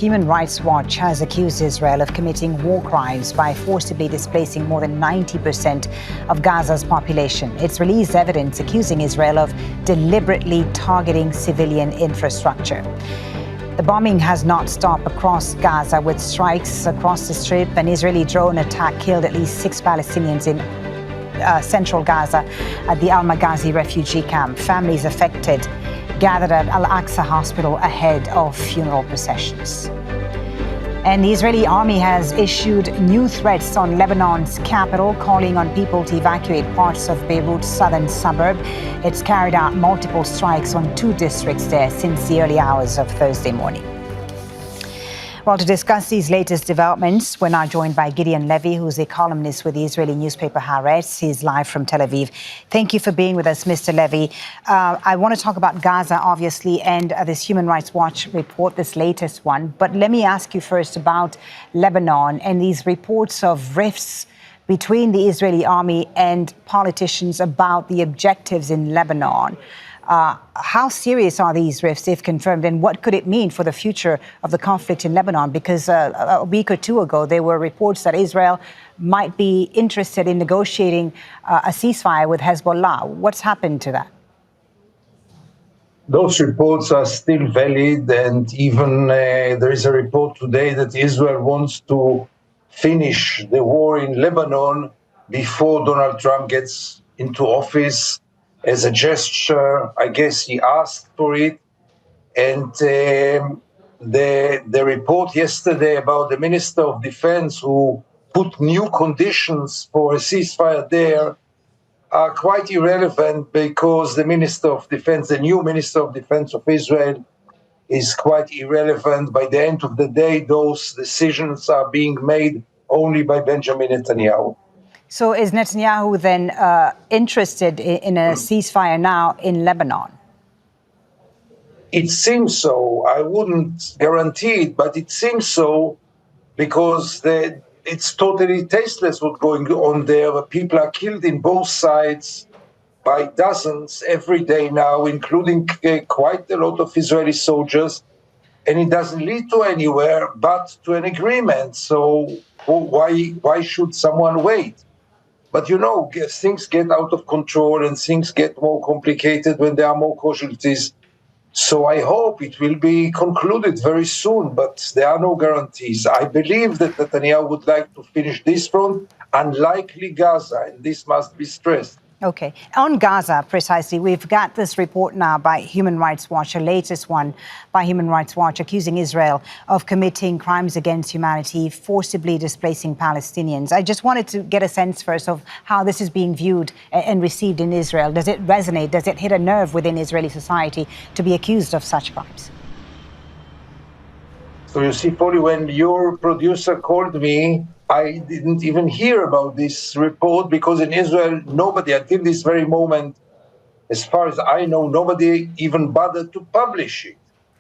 Human Rights Watch has accused Israel of committing war crimes by forcibly displacing more than 90% of Gaza's population. It's released evidence accusing Israel of deliberately targeting civilian infrastructure. The bombing has not stopped across Gaza, with strikes across the Strip. An Israeli drone attack killed at least 6 Palestinians in central Gaza at the Al-Maghazi refugee camp. Families affected gathered at Al-Aqsa Hospital ahead of funeral processions. And the Israeli army has issued new threats on Lebanon's capital, calling on people to evacuate parts of Beirut's southern suburb. It's carried out multiple strikes on 2 districts there since the early hours of Thursday morning. Well, to discuss these latest developments, we're now joined by Gideon Levy, who's a columnist with the Israeli newspaper Haaretz. He's live from Tel Aviv. Thank you for being with us, Mr. Levy. I want to talk about Gaza, obviously, and this Human Rights Watch report, this latest one. But let me ask you first about Lebanon and these reports of rifts between the Israeli army and politicians about the objectives in Lebanon. How serious are these rifts, if confirmed, and what could it mean for the future of the conflict in Lebanon? Because a week or two ago, there were reports that Israel might be interested in negotiating a ceasefire with Hezbollah. What's happened to that? Those reports are still valid, and even there is a report today that Israel wants to finish the war in Lebanon before Donald Trump gets into office. As a gesture, I guess he asked for it. And the report yesterday about the Minister of Defense who put new conditions for a ceasefire there are quite irrelevant, because the Minister of Defense, the new Minister of Defense of Israel, is quite irrelevant. By the end of the day, those decisions are being made only by Benjamin Netanyahu. So is Netanyahu then interested in a ceasefire now in Lebanon? It seems so. I wouldn't guarantee it, but it seems so, because it's totally tasteless what's going on there. People are killed in both sides by dozens every day now, including quite a lot of Israeli soldiers, and it doesn't lead to anywhere but to an agreement. So why should someone wait? But, you know, things get out of control and things get more complicated when there are more casualties. So I hope it will be concluded very soon, but there are no guarantees. I believe that Netanyahu would like to finish this front, unlikely Gaza, and this must be stressed. Okay. On Gaza, precisely, we've got this report now by Human Rights Watch, a latest one by Human Rights Watch, accusing Israel of committing crimes against humanity, forcibly displacing Palestinians. I just wanted to get a sense first of how this is being viewed and received in Israel. Does it resonate? Does it hit a nerve within Israeli society to be accused of such crimes? So you see, Polly, when your producer called me, I didn't even hear about this report, because in Israel, nobody, until this very moment, as far as I know, nobody even bothered to publish it.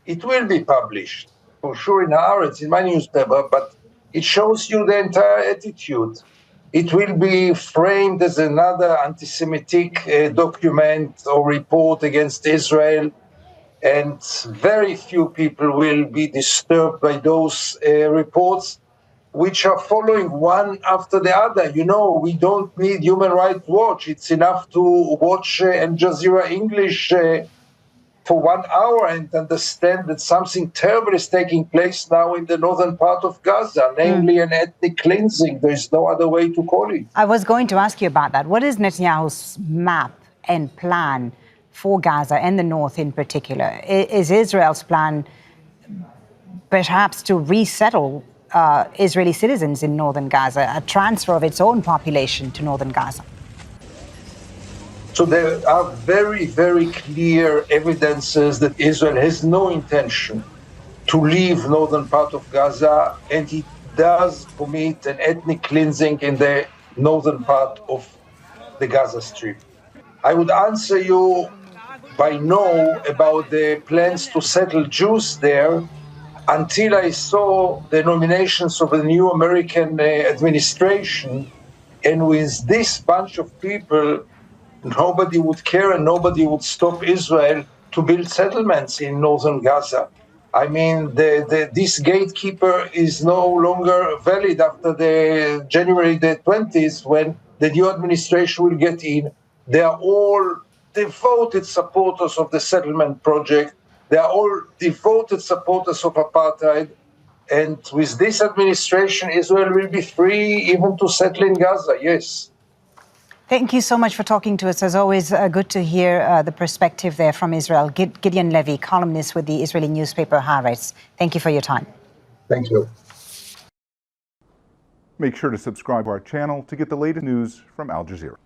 It will be published, for sure, in Haaretz, in my newspaper, but it shows you the entire attitude. It will be framed as another anti-Semitic document or report against Israel, and very few people will be disturbed by those reports, which are following one after the other. You know, we don't need Human Rights Watch. It's enough to watch Al Jazeera English for 1 hour and understand that something terrible is taking place now in the northern part of Gaza, namely an ethnic cleansing. There is no other way to call it. I was going to ask you about that. What is Netanyahu's map and plan for Gaza and the north in particular? Is Israel's plan perhaps to resettle Israeli citizens in northern Gaza, a transfer of its own population to northern Gaza? So there are very, very clear evidences that Israel has no intention to leave northern part of Gaza, and it does commit an ethnic cleansing in the northern part of the Gaza Strip. I would answer you by no about the plans to settle Jews there until I saw the nominations of a new American administration. And with this bunch of people, nobody would care and nobody would stop Israel to build settlements in northern Gaza. I mean, this gatekeeper is no longer valid after the January the 20th, when the new administration will get in. They are all devoted supporters of the settlement project. They are all devoted supporters of apartheid. And with this administration, Israel will be free even to settle in Gaza, yes. Thank you so much for talking to us. As always, good to hear the perspective there from Israel. Gideon Levy, columnist with the Israeli newspaper Haaretz. Thank you for your time. Thank you. Make sure to subscribe to our channel to get the latest news from Al Jazeera.